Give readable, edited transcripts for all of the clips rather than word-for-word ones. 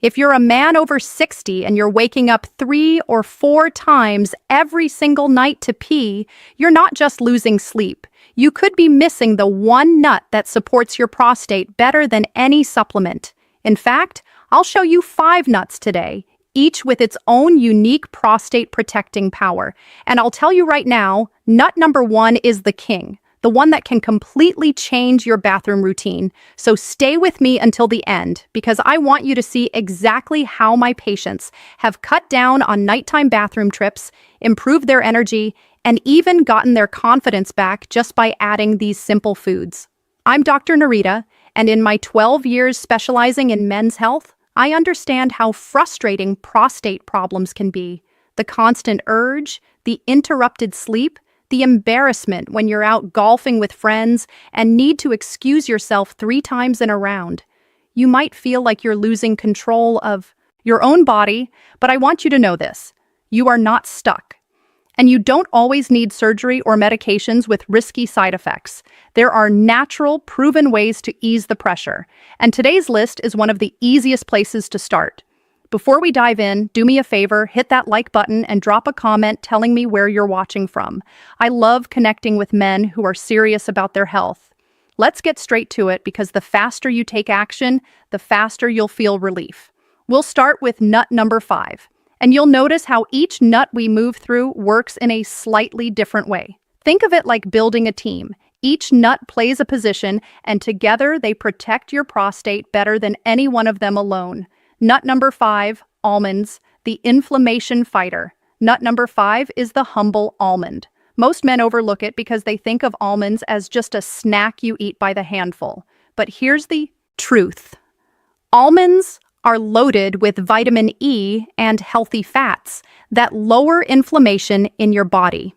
If you're a man over 60 and you're waking up 3 or 4 times every single night to pee, you're not just losing sleep. You could be missing the one nut that supports your prostate better than any supplement. In fact, I'll show you 5 nuts today, each with its own unique prostate protecting power. And I'll tell you right now, nut number 1 is the king, the one that can completely change your bathroom routine. So stay with me until the end, because I want you to see exactly how my patients have cut down on nighttime bathroom trips, improved their energy, and even gotten their confidence back just by adding these simple foods. I'm Dr. Narita, and in my 12 years specializing in men's health, I understand how frustrating prostate problems can be. The constant urge, the interrupted sleep, the embarrassment when you're out golfing with friends and need to excuse yourself 3 times in a round. You might feel like you're losing control of your own body, but I want you to know this. You are not stuck. And you don't always need surgery or medications with risky side effects. There are natural, proven ways to ease the pressure. And today's list is one of the easiest places to start. Before we dive in, do me a favor, hit that like button and drop a comment telling me where you're watching from. I love connecting with men who are serious about their health. Let's get straight to it, because the faster you take action, the faster you'll feel relief. We'll start with nut number 5, and you'll notice how each nut we move through works in a slightly different way. Think of it like building a team. Each nut plays a position, and together they protect your prostate better than any one of them alone. Nut number 5, almonds, the inflammation fighter. Nut number 5 is the humble almond. Most men overlook it because they think of almonds as just a snack you eat by the handful. But here's the truth. Almonds are loaded with vitamin E and healthy fats that lower inflammation in your body.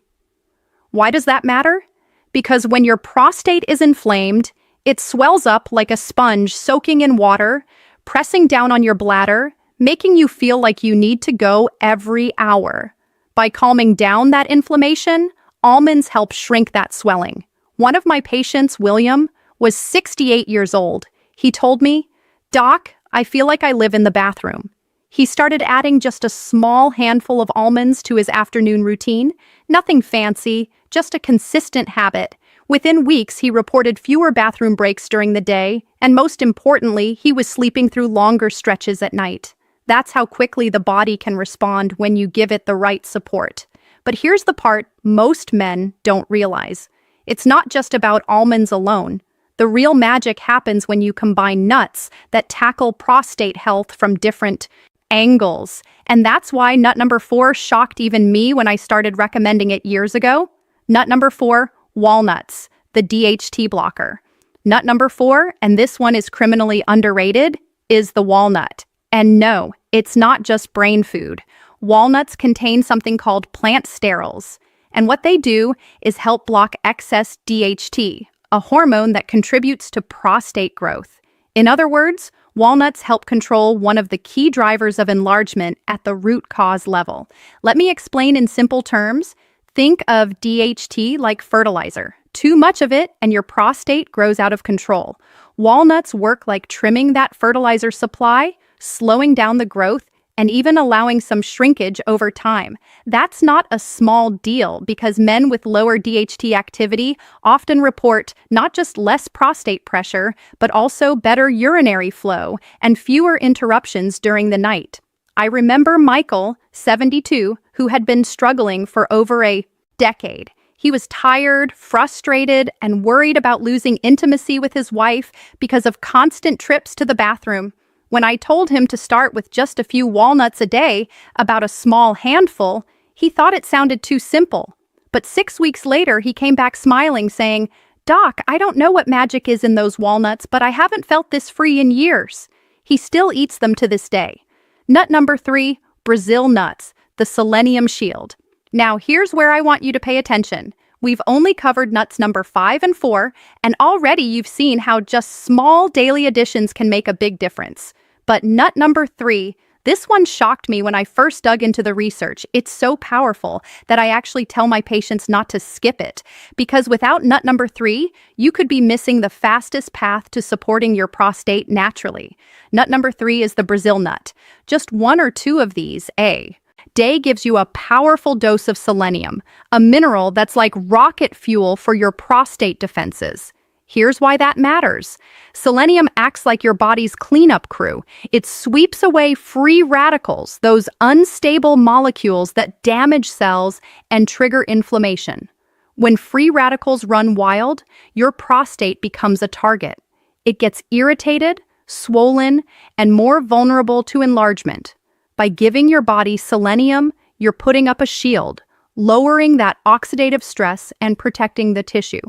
Why does that matter? Because when your prostate is inflamed, it swells up like a sponge soaking in water, pressing down on your bladder, making you feel like you need to go every hour. By calming down that inflammation, almonds help shrink that swelling. One of my patients, William, was 68 years old. He told me, "Doc, I feel like I live in the bathroom." He started adding just a small handful of almonds to his afternoon routine. Nothing fancy, just a consistent habit. Within weeks, he reported fewer bathroom breaks during the day, and most importantly, he was sleeping through longer stretches at night. That's how quickly the body can respond when you give it the right support. But here's the part most men don't realize. It's not just about almonds alone. The real magic happens when you combine nuts that tackle prostate health from different angles. And that's why nut number 4 shocked even me when I started recommending it years ago. Nut number 4, walnuts, the DHT blocker. Nut number 4, and this one is criminally underrated, is the walnut. And no, it's not just brain food. Walnuts contain something called plant sterols. And what they do is help block excess DHT, a hormone that contributes to prostate growth. In other words, walnuts help control one of the key drivers of enlargement at the root cause level. Let me explain in simple terms. Think of DHT like fertilizer. Too much of it and your prostate grows out of control. Walnuts work like trimming that fertilizer supply, slowing down the growth, and even allowing some shrinkage over time. That's not a small deal, because men with lower DHT activity often report not just less prostate pressure, but also better urinary flow and fewer interruptions during the night. I remember Michael, 72, who had been struggling for over a decade. He was tired, frustrated, and worried about losing intimacy with his wife because of constant trips to the bathroom. When I told him to start with just a few walnuts a day, about a small handful, he thought it sounded too simple. But 6 weeks later, he came back smiling, saying, "Doc, I don't know what magic is in those walnuts, but I haven't felt this free in years." He still eats them to this day. Nut number 3, Brazil nuts, the selenium shield. Now, here's where I want you to pay attention. We've only covered nuts number 5 and 4, and already you've seen how just small daily additions can make a big difference. But nut number 3, This one shocked me when I first dug into the research. It's so powerful that I actually tell my patients not to skip it, because without nut number 3, you could be missing the fastest path to supporting your prostate naturally. Nut number 3 is the Brazil nut. Just 1 or 2 of these a day gives you a powerful dose of selenium, a mineral that's like rocket fuel for your prostate defenses. Here's why that matters. Selenium acts like your body's cleanup crew. It sweeps away free radicals, those unstable molecules that damage cells and trigger inflammation. When free radicals run wild, your prostate becomes a target. It gets irritated, swollen, and more vulnerable to enlargement. By giving your body selenium, you're putting up a shield, lowering that oxidative stress and protecting the tissue.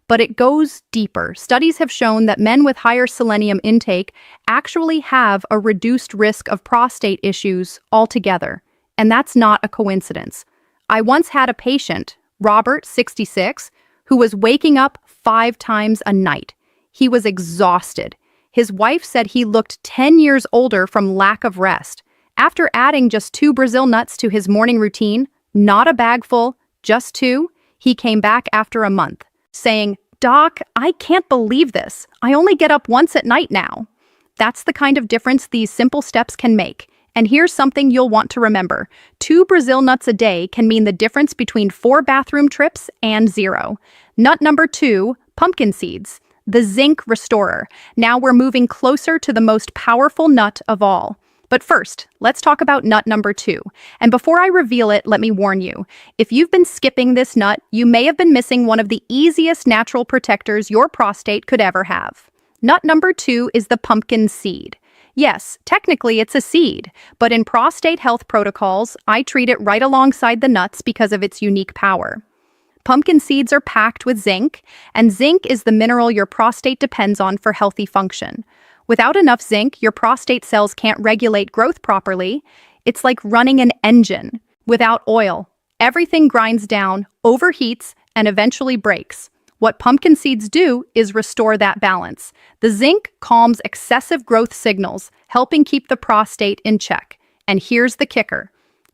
But it goes deeper. Studies have shown that men with higher selenium intake actually have a reduced risk of prostate issues altogether. And that's not a coincidence. I once had a patient, Robert, 66, who was waking up 5 times a night. He was exhausted. His wife said he looked 10 years older from lack of rest. After adding just 2 Brazil nuts to his morning routine, not a bag full, just 2, he came back after a month, saying, "Doc, I can't believe this. I only get up once at night now." That's the kind of difference these simple steps can make. And here's something you'll want to remember. 2 Brazil nuts a day can mean the difference between 4 bathroom trips and 0. Nut number 2, pumpkin seeds, the zinc restorer. Now we're moving closer to the most powerful nut of all. But first, let's talk about nut number 2. And before I reveal it, let me warn you. If you've been skipping this nut, you may have been missing one of the easiest natural protectors your prostate could ever have. Nut number 2 is the pumpkin seed. Yes, technically it's a seed, but in prostate health protocols, I treat it right alongside the nuts because of its unique power. Pumpkin seeds are packed with zinc, and zinc is the mineral your prostate depends on for healthy function. Without enough zinc, your prostate cells can't regulate growth properly. It's like running an engine. Without oil, everything grinds down, overheats, and eventually breaks. What pumpkin seeds do is restore that balance. The zinc calms excessive growth signals, helping keep the prostate in check. And here's the kicker.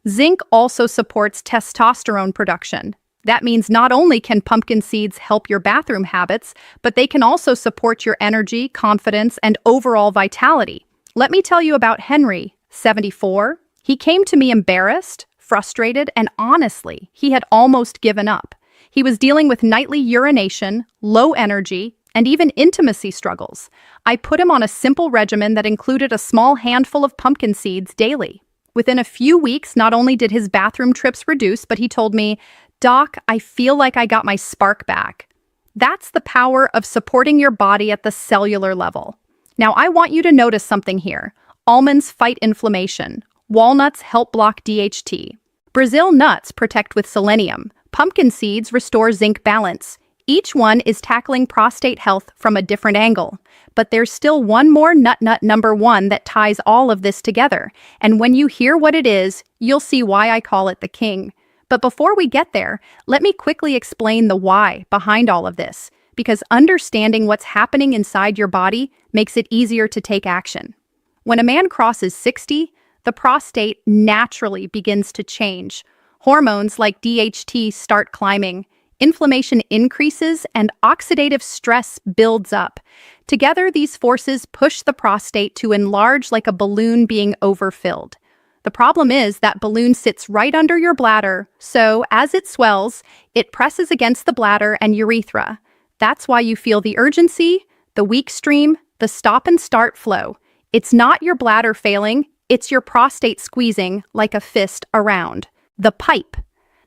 Zinc also supports testosterone production. That means not only can pumpkin seeds help your bathroom habits, but they can also support your energy, confidence, and overall vitality. Let me tell you about Henry, 74. He came to me embarrassed, frustrated, and honestly, he had almost given up. He was dealing with nightly urination, low energy, and even intimacy struggles. I put him on a simple regimen that included a small handful of pumpkin seeds daily. Within a few weeks, not only did his bathroom trips reduce, but he told me, "Doc, I feel like I got my spark back." That's the power of supporting your body at the cellular level. Now, I want you to notice something here. Almonds fight inflammation. Walnuts help block DHT. Brazil nuts protect with selenium. Pumpkin seeds restore zinc balance. Each one is tackling prostate health from a different angle. But there's still one more nut number 1 that ties all of this together. And when you hear what it is, you'll see why I call it the king. But before we get there, let me quickly explain the why behind all of this, because understanding what's happening inside your body makes it easier to take action. When a man crosses 60, the prostate naturally begins to change. Hormones like DHT start climbing, inflammation increases, and oxidative stress builds up. Together, these forces push the prostate to enlarge like a balloon being overfilled. The problem is that balloon sits right under your bladder, so as it swells, it presses against the bladder and urethra. That's why you feel the urgency, the weak stream, the stop and start flow. It's not your bladder failing, it's your prostate squeezing like a fist around the pipe.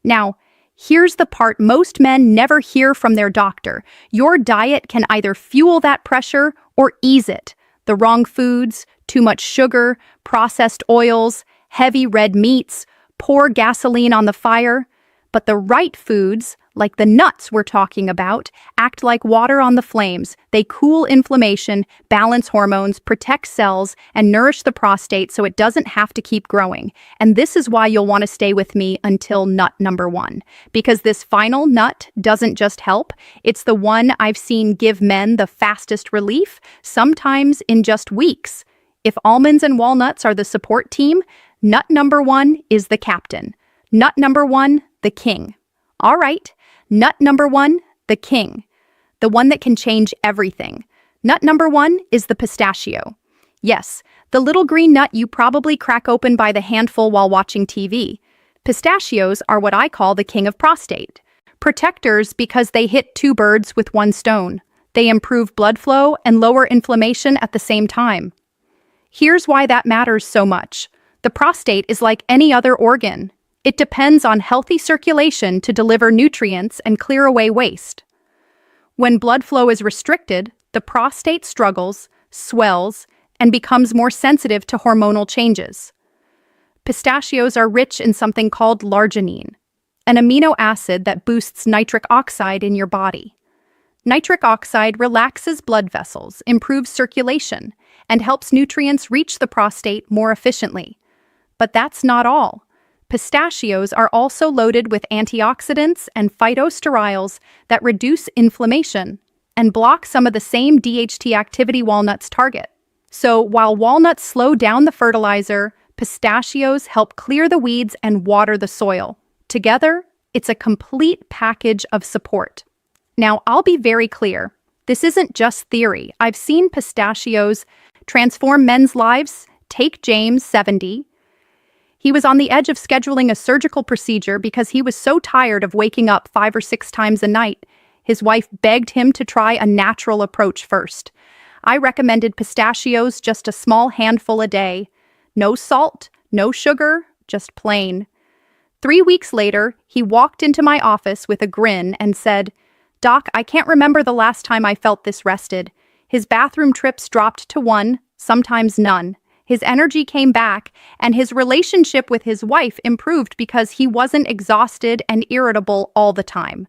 Now, here's the part most men never hear from their doctor. Your diet can either fuel that pressure or ease it. The wrong foods, too much sugar, processed oils, heavy red meats, pour gasoline on the fire. But the right foods, like the nuts we're talking about, act like water on the flames. They cool inflammation, balance hormones, protect cells, and nourish the prostate so it doesn't have to keep growing. And this is why you'll want to stay with me until nut number 1. Because this final nut doesn't just help, it's the one I've seen give men the fastest relief, sometimes in just weeks. If almonds and walnuts are the support team, nut number 1 is the captain. Nut number 1, the king. All right, nut number 1, the king. The one that can change everything. Nut number 1 is the pistachio. Yes, the little green nut you probably crack open by the handful while watching TV. Pistachios are what I call the king of prostate. Protectors because they hit 2 birds with 1 stone. They improve blood flow and lower inflammation at the same time. Here's why that matters so much. The prostate is like any other organ. It depends on healthy circulation to deliver nutrients and clear away waste. When blood flow is restricted, the prostate struggles, swells, and becomes more sensitive to hormonal changes. Pistachios are rich in something called larginine, an amino acid that boosts nitric oxide in your body. Nitric oxide relaxes blood vessels, improves circulation, and helps nutrients reach the prostate more efficiently. But that's not all. Pistachios are also loaded with antioxidants and phytosterols that reduce inflammation and block some of the same DHT activity walnuts target. So while walnuts slow down the fertilizer, pistachios help clear the weeds and water the soil. Together, it's a complete package of support. Now, I'll be very clear. This isn't just theory. I've seen pistachios transform men's lives. Take James, 70. He was on the edge of scheduling a surgical procedure because he was so tired of waking up 5 or 6 times a night. His wife begged him to try a natural approach first. I recommended pistachios, just a small handful a day. No salt, no sugar, just plain. 3 weeks later, he walked into my office with a grin and said, "Doc, I can't remember the last time I felt this rested." His bathroom trips dropped to 1, sometimes none. His energy came back, and his relationship with his wife improved because he wasn't exhausted and irritable all the time.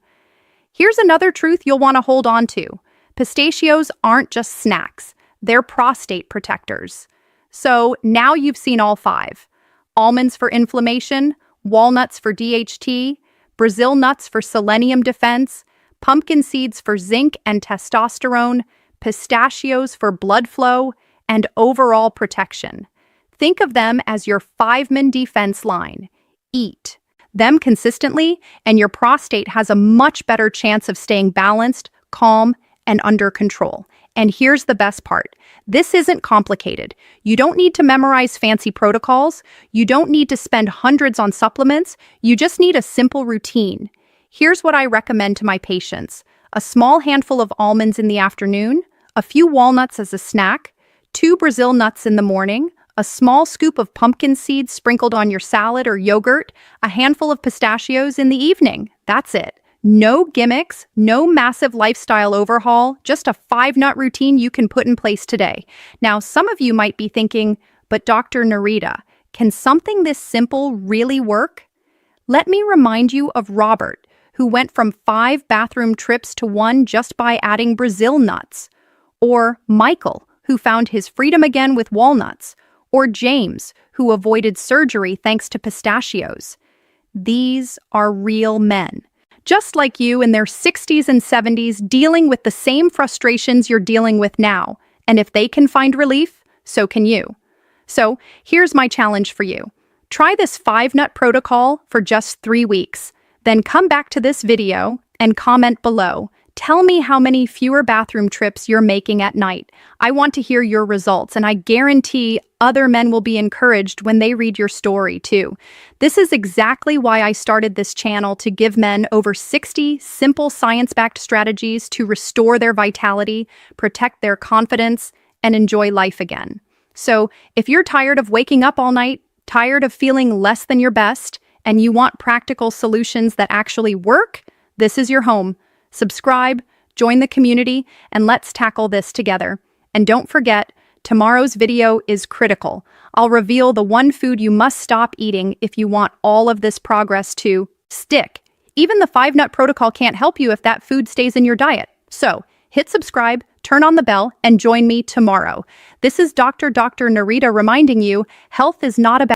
Here's another truth you'll want to hold on to. Pistachios aren't just snacks, they're prostate protectors. So now you've seen all 5. Almonds for inflammation, walnuts for DHT, Brazil nuts for selenium defense, pumpkin seeds for zinc and testosterone, pistachios for blood flow, and overall protection. Think of them as your 5-man defense line. Eat them consistently, and your prostate has a much better chance of staying balanced, calm, and under control. And here's the best part. This isn't complicated. You don't need to memorize fancy protocols. You don't need to spend hundreds on supplements. You just need a simple routine. Here's what I recommend to my patients. A small handful of almonds in the afternoon, a few walnuts as a snack, 2 Brazil nuts in the morning, a small scoop of pumpkin seeds sprinkled on your salad or yogurt, a handful of pistachios in the evening. That's it. No gimmicks, no massive lifestyle overhaul, just a 5-nut routine you can put in place today. Now, some of you might be thinking, but Dr. Narita, can something this simple really work? Let me remind you of Robert, who went from 5 bathroom trips to 1 just by adding Brazil nuts. Or Michael, who found his freedom again with walnuts. Or James, who avoided surgery thanks to pistachios. These are real men, just like you in their 60s and 70s, dealing with the same frustrations you're dealing with now. And if they can find relief, so can you. So here's my challenge for you. Try this 5-nut protocol for just 3 weeks. Then come back to this video and comment below. Tell me how many fewer bathroom trips you're making at night. I want to hear your results, and I guarantee other men will be encouraged when they read your story too. This is exactly why I started this channel, to give men over 60 simple science-backed strategies to restore their vitality, protect their confidence, and enjoy life again. So if you're tired of waking up all night, tired of feeling less than your best, and you want practical solutions that actually work, this is your home. Subscribe, join the community, and let's tackle this together. And don't forget, tomorrow's video is critical. I'll reveal the one food you must stop eating if you want all of this progress to stick. Even the 5-nut protocol can't help you if that food stays in your diet. So, hit subscribe, turn on the bell, and join me tomorrow. This is Dr. Narita reminding you, health is not about